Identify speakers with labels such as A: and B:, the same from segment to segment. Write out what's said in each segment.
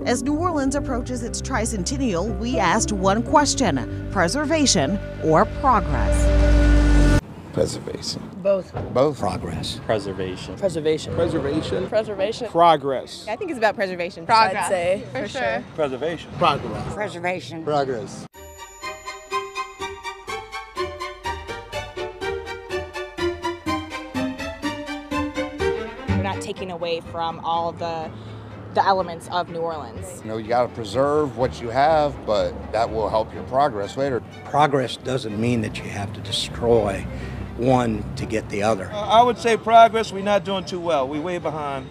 A: As New Orleans approaches its tricentennial, we asked one question: preservation or progress?
B: Preservation.
C: Both.
B: Both.
D: Progress.
E: Preservation.
C: Preservation.
F: Preservation.
C: Preservation.
F: Progress.
C: I think it's about preservation.
G: Progress.
C: I'd say.
G: For sure.
F: Preservation. Progress.
D: Preservation.
B: Progress.
G: We're not taking away from all the elements of New Orleans.
B: You know, you got to preserve what you have, but that will help your progress later.
D: Progress doesn't mean that you have to destroy one to get the other.
F: I would say progress, we're not doing too well. We're way behind.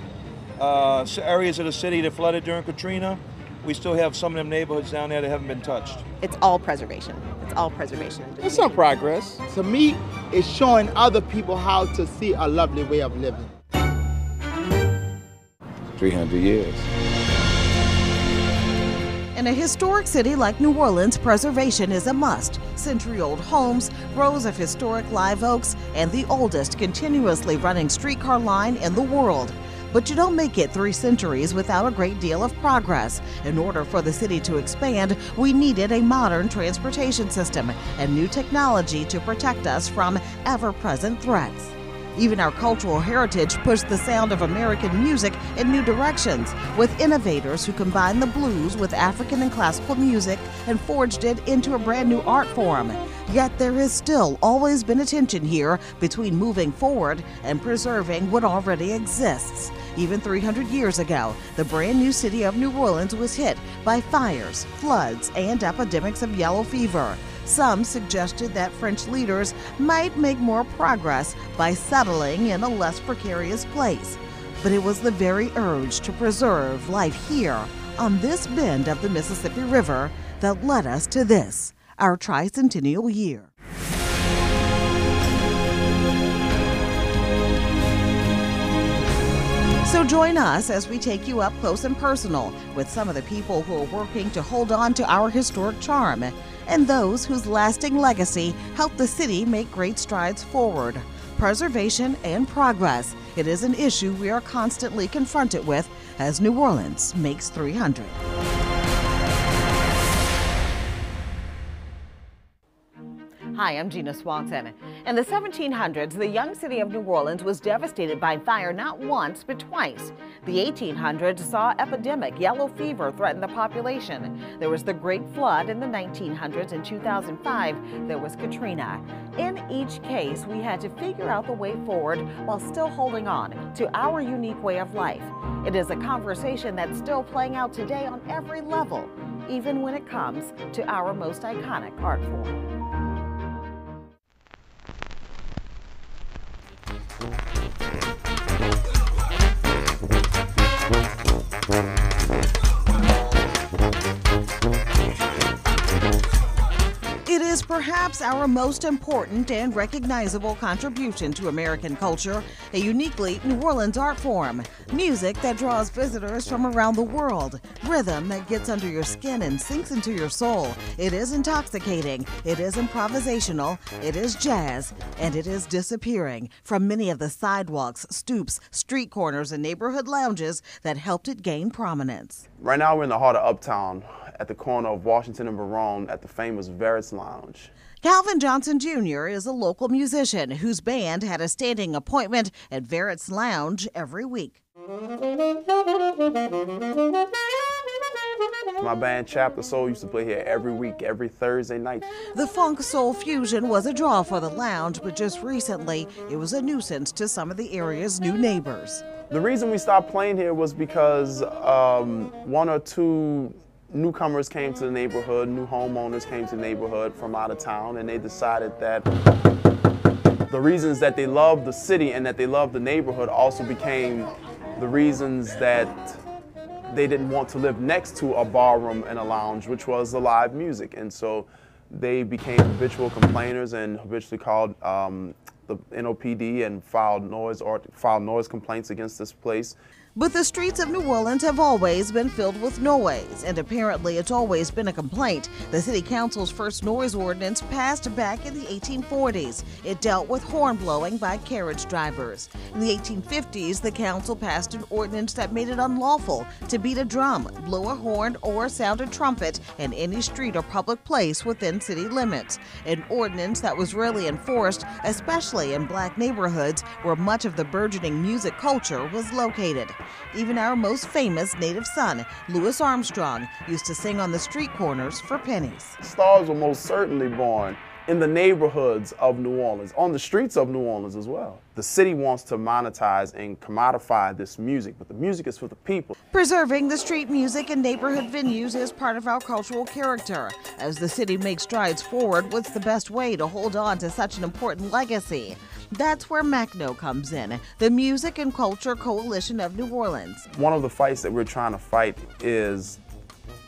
F: Areas of the city that flooded during Katrina, we still have some of them neighborhoods down there that haven't been touched.
C: It's all preservation. It's all preservation.
F: It's some progress.
H: To me, it's showing other people how to see a lovely way of living.
B: 300 years.
A: In a historic city like New Orleans, preservation is a must. Century-old homes, rows of historic live oaks, and the oldest continuously running streetcar line in the world. But you don't make it 3 centuries without a great deal of progress. In order for the city to expand, we needed a modern transportation system and new technology to protect us from ever-present threats. Even our cultural heritage pushed the sound of American music in new directions, with innovators who combined the blues with African and classical music and forged it into a brand new art form. Yet there has still always been a tension here between moving forward and preserving what already exists. Even 300 years ago, the brand new city of New Orleans was hit by fires, floods, and epidemics of yellow fever. Some suggested that French leaders might make more progress by settling in a less precarious place. But it was the very urge to preserve life here on this bend of the Mississippi River that led us to this, our tricentennial year. So join us as we take you up close and personal with some of the people who are working to hold on to our historic charm and those whose lasting legacy helped the city make great strides forward. Preservation and progress. It is an issue we are constantly confronted with as New Orleans makes 300. Hi, I'm Gina Swanson. In the 1700s, the young city of New Orleans was devastated by fire not once, but twice. The 1800s saw epidemic yellow fever threaten the population. There was the Great Flood in the 1900s. In 2005, there was Katrina. In each case, we had to figure out the way forward while still holding on to our unique way of life. It is a conversation that's still playing out today on every level, even when it comes to our most iconic art form. It is perhaps our most important and recognizable contribution to American culture, a uniquely New Orleans art form. Music that draws visitors from around the world. Rhythm that gets under your skin and sinks into your soul. It is intoxicating, it is improvisational, it is jazz, and it is disappearing from many of the sidewalks, stoops, street corners, and neighborhood lounges that helped it gain prominence.
I: Right now we're in the heart of Uptown, at the corner of Washington and Baronne at the famous Verrett's Lounge.
A: Calvin Johnson Jr. is a local musician whose band had a standing appointment at Verrett's Lounge every week.
I: My band Chapter Soul used to play here every week, every Thursday night.
A: The funk soul fusion was a draw for the lounge, but just recently it was a nuisance to some of the area's new neighbors.
I: The reason we stopped playing here was because 1 or 2 newcomers came to the neighborhood, new homeowners came to the neighborhood from out of town, and they decided that the reasons that they loved the city and that they loved the neighborhood also became the reasons that they didn't want to live next to a barroom and a lounge, which was the live music. And so they became habitual complainers and habitually called the NOPD and filed noise complaints against this place.
A: But the streets of New Orleans have always been filled with noise, and apparently it's always been a complaint. The City Council's first noise ordinance passed back in the 1840s. It dealt with horn blowing by carriage drivers. In the 1850s, the council passed an ordinance that made it unlawful to beat a drum, blow a horn, or sound a trumpet in any street or public place within city limits. An ordinance that was rarely enforced, especially in black neighborhoods where much of the burgeoning music culture was located. Even our most famous native son, Louis Armstrong, used to sing on the street corners for pennies.
I: Stars were most certainly born in the neighborhoods of New Orleans, on the streets of New Orleans as well. The city wants to monetize and commodify this music, but the music is for the people.
A: Preserving the street music and neighborhood venues is part of our cultural character. As the city makes strides forward, what's the best way to hold on to such an important legacy? That's where MACNO comes in, the Music and Culture Coalition of New Orleans.
I: One of the fights that we're trying to fight is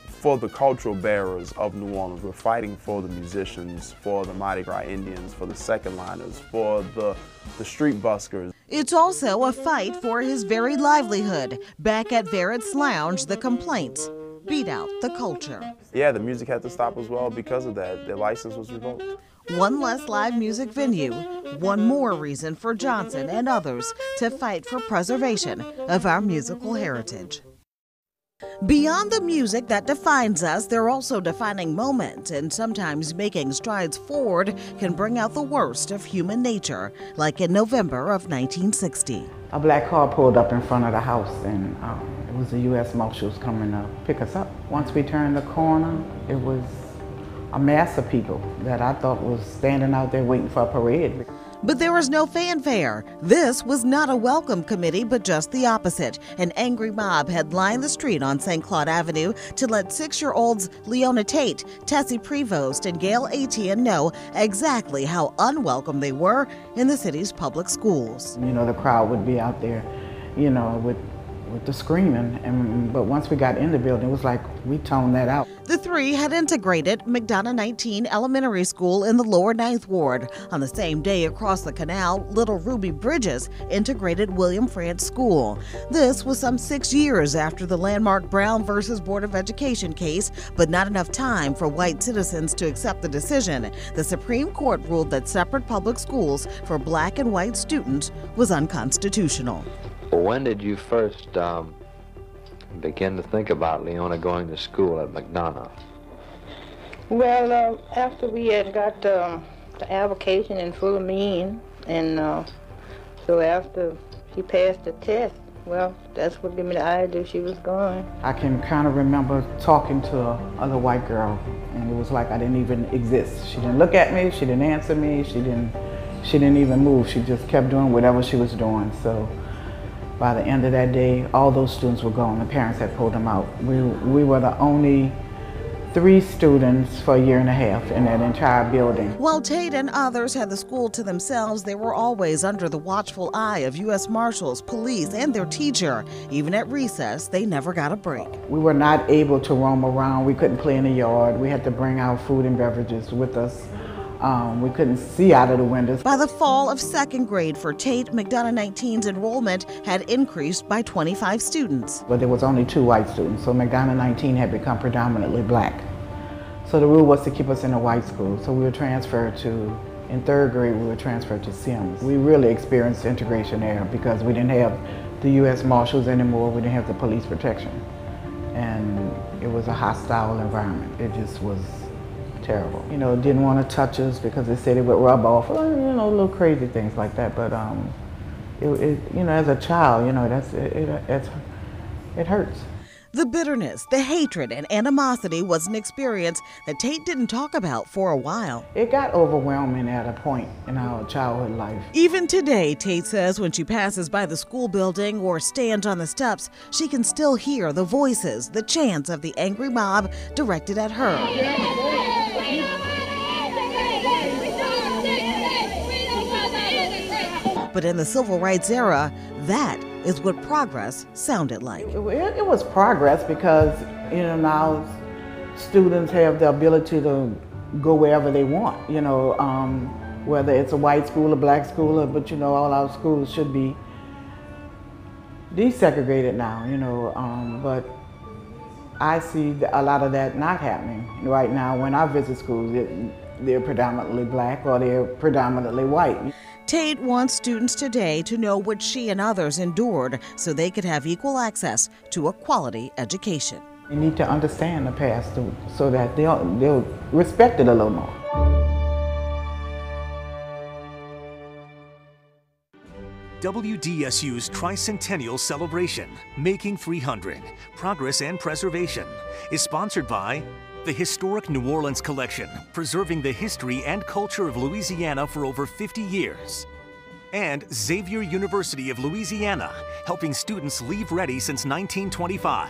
I: for the cultural bearers of New Orleans. We're fighting for the musicians, for the Mardi Gras Indians, for the second liners, for the street buskers.
A: It's also a fight for his very livelihood. Back at Verrett's Lounge, the complaints beat out the culture.
I: Yeah, the music had to stop as well because of that. Their license was revoked.
A: One less live music venue, one more reason for Johnson and others to fight for preservation of our musical heritage. Beyond the music that defines us, they're also defining moments, and sometimes making strides forward can bring out the worst of human nature, like in November of 1960.
E: A black car pulled up in front of the house, and it was the U.S. Marshals coming to pick us up. Once we turned the corner, it was a mass of people that I thought was standing out there waiting for a parade.
A: But there was no fanfare. This was not a welcome committee, but just the opposite. An angry mob had lined the street on St. Claude Avenue to let 6-year-olds Leona Tate, Tessie Prevost, and Gail Etienne know exactly how unwelcome they were in the city's public schools.
E: You know, the crowd would be out there, you know, with the screaming, but once we got in the building, it was like we toned that out.
A: The three had integrated McDonough 19 Elementary School in the lower 9th Ward. On the same day across the canal, Little Ruby Bridges integrated William Frantz School. This was some 6 years after the landmark Brown versus Board of Education case, but not enough time for white citizens to accept the decision. The Supreme Court ruled that separate public schools for black and white students was unconstitutional.
J: When did you first begin to think about Leona going to school at McDonough?
K: Well, after we had got the application in full of mean, and so after she passed the test, well, that's what gave me the idea she was going.
E: I can kind of remember talking to another white girl, and it was like I didn't even exist. She didn't look at me, she didn't answer me, she didn't even move. She just kept doing whatever she was doing. So by the end of that day, all those students were gone. The parents had pulled them out. We were the only 3 students for a year and a half in that entire building.
A: While Tate and others had the school to themselves, they were always under the watchful eye of U.S. Marshals, police, and their teacher. Even at recess, they never got a break.
E: We were not able to roam around. We couldn't play in the yard. We had to bring our food and beverages with us. We couldn't see out of the windows.
A: By the fall of 2nd grade for Tate, McDonough 19's enrollment had increased by 25 students.
E: But there was only 2 white students, so McDonough 19 had become predominantly black. So the rule was to keep us in a white school. So we were transferred to, in 3rd grade, we were transferred to Sims. We really experienced integration there because we didn't have the U.S. Marshals anymore. We didn't have the police protection. And it was a hostile environment. It just was terrible. You know, didn't want to touch us because they said it would rub off, you know, little crazy things like that. But you know, as a child, you know, it hurts.
A: The bitterness, the hatred, and animosity was an experience that Tate didn't talk about for a while.
E: It got overwhelming at a point in our childhood life.
A: Even today, Tate says when she passes by the school building or stands on the steps, she can still hear the voices, the chants of the angry mob directed at her. But in the civil rights era, that is what progress sounded like.
E: It was progress because, you know, now students have the ability to go wherever they want, you know, whether it's a white school or black school, but you know, all our schools should be desegregated now, you know, but I see a lot of that not happening right now. When I visit schools, they're predominantly black or they're predominantly white.
A: Tate wants students today to know what she and others endured so they could have equal access to a quality education.
E: You need to understand the past so that they'll respect it a little more.
L: WDSU's Tricentennial Celebration, Making 300, Progress and Preservation, is sponsored by the Historic New Orleans Collection, preserving the history and culture of Louisiana for over 50 years. And Xavier University of Louisiana, helping students leave ready since 1925.